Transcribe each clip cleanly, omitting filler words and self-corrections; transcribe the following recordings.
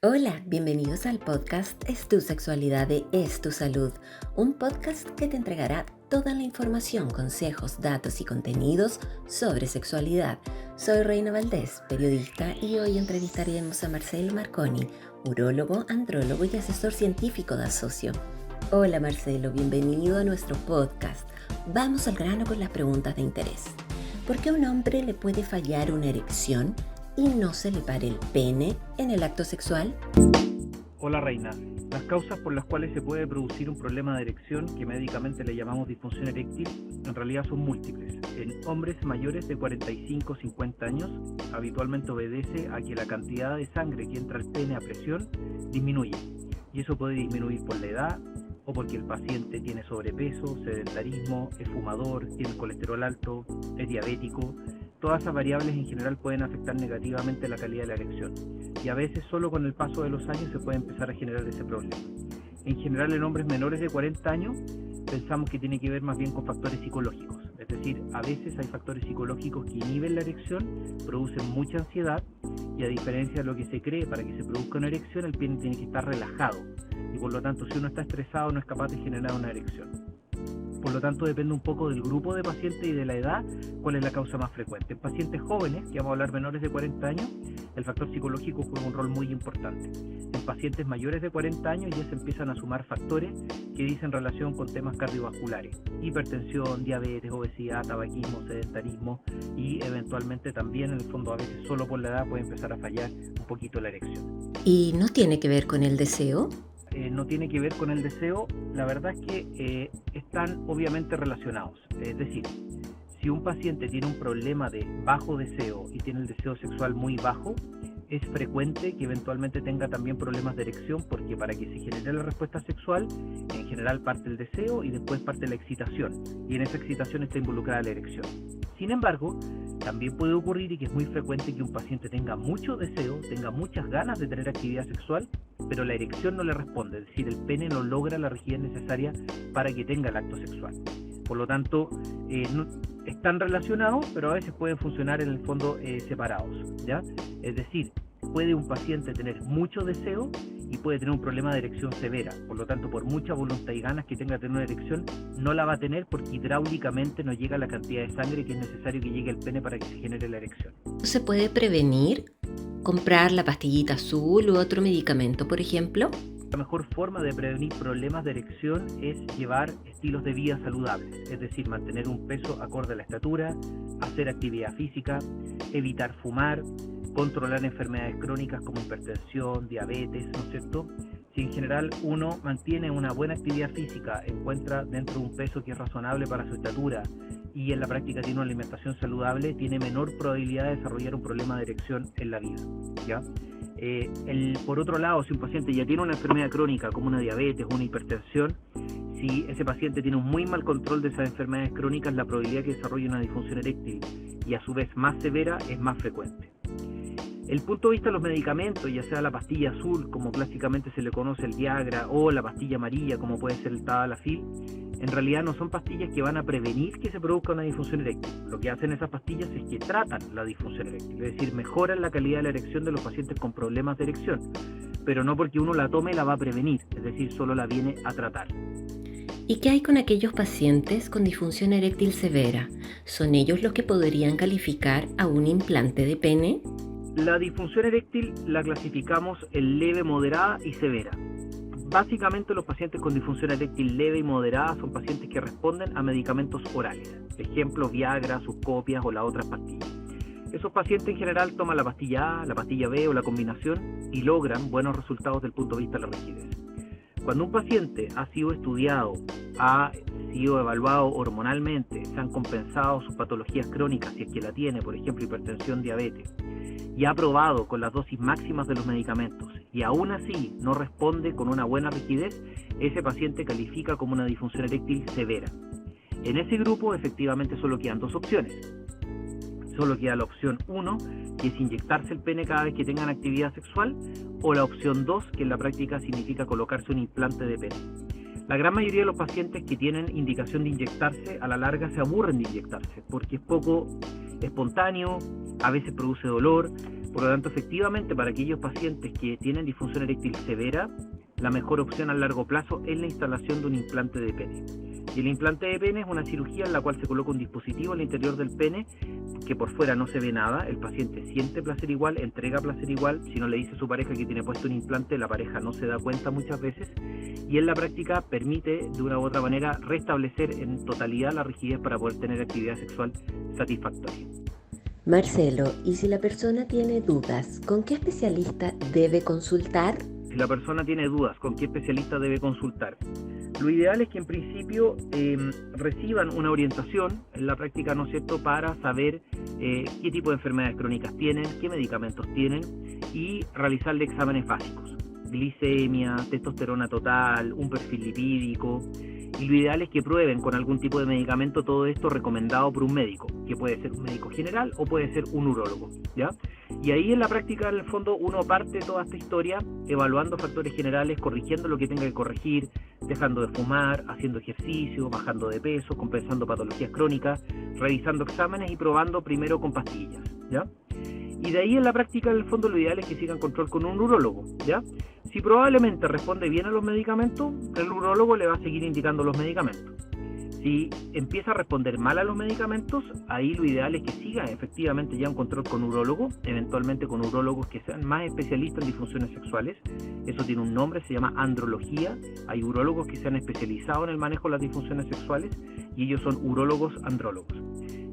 Hola, bienvenidos al podcast Es tu sexualidad de Es tu salud, un podcast que te entregará toda la información, consejos, datos y contenidos sobre sexualidad. Soy Reina Valdés, periodista, y hoy entrevistaremos a Marcelo Marconi, urólogo, andrólogo y asesor científico de Asocio. Hola Marcelo, bienvenido a nuestro podcast. Vamos al grano con las preguntas de interés. ¿Por qué a un hombre le puede fallar una erección y no se le pare el pene en el acto sexual? Hola Reina, las causas por las cuales se puede producir un problema de erección, que médicamente le llamamos disfunción eréctil, en realidad son múltiples. En hombres mayores de 45-50 años, habitualmente obedece a que la cantidad de sangre que entra al pene a presión disminuye. Y eso puede disminuir por la edad, o porque el paciente tiene sobrepeso, sedentarismo, es fumador, tiene colesterol alto, es diabético. Todas esas variables en general pueden afectar negativamente la calidad de la erección, y a veces solo con el paso de los años se puede empezar a generar ese problema. En general, en hombres menores de 40 años pensamos que tiene que ver más bien con factores psicológicos, es decir, a veces hay factores psicológicos que inhiben la erección, producen mucha ansiedad, y a diferencia de lo que se cree, para que se produzca una erección el pene tiene que estar relajado, y por lo tanto si uno está estresado no es capaz de generar una erección. Por lo tanto, depende un poco del grupo de pacientes y de la edad, cuál es la causa más frecuente. En pacientes jóvenes, que vamos a hablar menores de 40 años, el factor psicológico juega un rol muy importante. En pacientes mayores de 40 años ya se empiezan a sumar factores que dicen relación con temas cardiovasculares, hipertensión, diabetes, obesidad, tabaquismo, sedentarismo, y eventualmente también, en el fondo, a veces solo por la edad puede empezar a fallar un poquito la erección. ¿Y no tiene que ver con el deseo? No tiene que ver con el deseo. La verdad es que están obviamente relacionados. Es decir, si un paciente tiene un problema de bajo deseo y tiene el deseo sexual muy bajo, es frecuente que eventualmente tenga también problemas de erección, porque para que se genere la respuesta sexual, en general parte el deseo y después parte la excitación, y en esa excitación está involucrada la erección. Sin embargo, también puede ocurrir, y que es muy frecuente, que un paciente tenga mucho deseo, tenga muchas ganas de tener actividad sexual, pero la erección no le responde, es decir, el pene no logra la rigidez necesaria para que tenga el acto sexual. Por lo tanto, no, están relacionados, pero a veces pueden funcionar en el fondo separados, ¿ya? Es decir, puede un paciente tener mucho deseo y puede tener un problema de erección severa. Por lo tanto, por mucha voluntad y ganas que tenga de tener una erección, no la va a tener porque hidráulicamente no llega la cantidad de sangre que es necesario que llegue al pene para que se genere la erección. ¿Se puede prevenir? ¿Comprar la pastillita azul u otro medicamento, por ejemplo? La mejor forma de prevenir problemas de erección es llevar estilos de vida saludables, es decir, mantener un peso acorde a la estatura, hacer actividad física, evitar fumar, controlar enfermedades crónicas como hipertensión, diabetes, ¿no es cierto? Si en general uno mantiene una buena actividad física, encuentra dentro de un peso que es razonable para su estatura y en la práctica tiene una alimentación saludable, tiene menor probabilidad de desarrollar un problema de erección en la vida, ¿ya? Por otro lado, si un paciente ya tiene una enfermedad crónica como una diabetes o una hipertensión, si ese paciente tiene un muy mal control de esas enfermedades crónicas, la probabilidad de que desarrolle una disfunción eréctil, y a su vez más severa, es más frecuente. El punto de vista de los medicamentos, ya sea la pastilla azul, como clásicamente se le conoce el Viagra, o la pastilla amarilla, como puede ser el Tadalafil, en realidad no son pastillas que van a prevenir que se produzca una disfunción eréctil. Lo que hacen esas pastillas es que tratan la disfunción eréctil, es decir, mejoran la calidad de la erección de los pacientes con problemas de erección, pero no porque uno la tome la va a prevenir, es decir, solo la viene a tratar. ¿Y qué hay con aquellos pacientes con disfunción eréctil severa? ¿Son ellos los que podrían calificar a un implante de pene? La disfunción eréctil la clasificamos en leve, moderada y severa. Básicamente los pacientes con disfunción eréctil leve y moderada son pacientes que responden a medicamentos orales, ejemplo Viagra, sus copias o las otras pastillas. Esos pacientes en general toman la pastilla A, la pastilla B o la combinación y logran buenos resultados desde el punto de vista de la rigidez. Cuando un paciente ha sido estudiado, ha sido evaluado hormonalmente, se han compensado sus patologías crónicas, si es que la tiene, por ejemplo hipertensión, diabetes, y ha probado con las dosis máximas de los medicamentos y aún así no responde con una buena rigidez, ese paciente califica como una disfunción eréctil severa. En ese grupo efectivamente solo quedan dos opciones. Solo queda la opción 1, que es inyectarse el pene cada vez que tengan actividad sexual, o la opción 2, que en la práctica significa colocarse un implante de pene. La gran mayoría de los pacientes que tienen indicación de inyectarse, a la larga se aburren de inyectarse, porque es poco espontáneo, a veces produce dolor, Por lo tanto, efectivamente, para aquellos pacientes que tienen disfunción eréctil severa, la mejor opción a largo plazo es la instalación de un implante de pene. Y el implante de pene es una cirugía en la cual se coloca un dispositivo al interior del pene que por fuera no se ve nada, el paciente siente placer igual, entrega placer igual. Si no le dice a su pareja que tiene puesto un implante, la pareja no se da cuenta muchas veces, y en la práctica permite de una u otra manera restablecer en totalidad la rigidez para poder tener actividad sexual satisfactoria. Marcelo, ¿y si la persona tiene dudas, con qué especialista debe consultar? Si la persona tiene dudas, ¿con qué especialista debe consultar? Lo ideal es que en principio reciban una orientación en la práctica, ¿no es cierto?, para saber qué tipo de enfermedades crónicas tienen, qué medicamentos tienen y realizarle exámenes básicos. Glicemia, testosterona total, un perfil lipídico. Y lo ideal es que prueben con algún tipo de medicamento todo esto recomendado por un médico, que puede ser un médico general o puede ser un urólogo, ¿ya? Y ahí en la práctica, en el fondo, uno parte toda esta historia evaluando factores generales, corrigiendo lo que tenga que corregir, dejando de fumar, haciendo ejercicio, bajando de peso, compensando patologías crónicas, revisando exámenes y probando primero con pastillas, ¿ya? Y de ahí en la práctica, en el fondo, lo ideal es que sigan control con un urólogo, ¿ya? Si probablemente responde bien a los medicamentos, el urólogo le va a seguir indicando los medicamentos. Si empieza a responder mal a los medicamentos, ahí lo ideal es que siga efectivamente ya un control con urólogo, eventualmente con urólogos que sean más especialistas en disfunciones sexuales. Eso tiene un nombre, se llama andrología. Hay urólogos que se han especializado en el manejo de las disfunciones sexuales y ellos son urólogos andrólogos.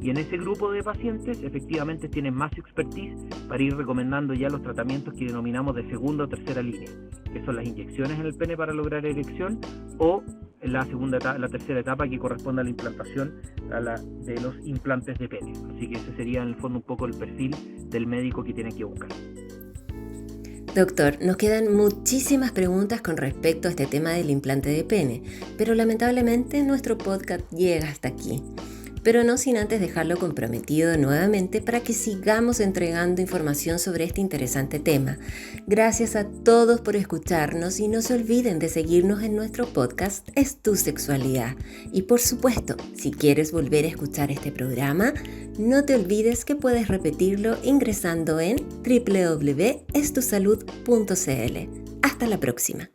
Y en ese grupo de pacientes efectivamente tienen más expertise para ir recomendando ya los tratamientos que denominamos de segunda o tercera línea, que son las inyecciones en el pene para lograr erección o la tercera etapa que corresponde a la implantación de los implantes de pene. Así que ese sería en el fondo un poco el perfil del médico que tiene que buscar. Doctor, nos quedan muchísimas preguntas con respecto a este tema del implante de pene, pero lamentablemente nuestro podcast llega hasta aquí. Pero no sin antes dejarlo comprometido nuevamente para que sigamos entregando información sobre este interesante tema. Gracias a todos por escucharnos y no se olviden de seguirnos en nuestro podcast Es tu sexualidad. Y por supuesto, si quieres volver a escuchar este programa, no te olvides que puedes repetirlo ingresando en www.estusalud.cl. Hasta la próxima.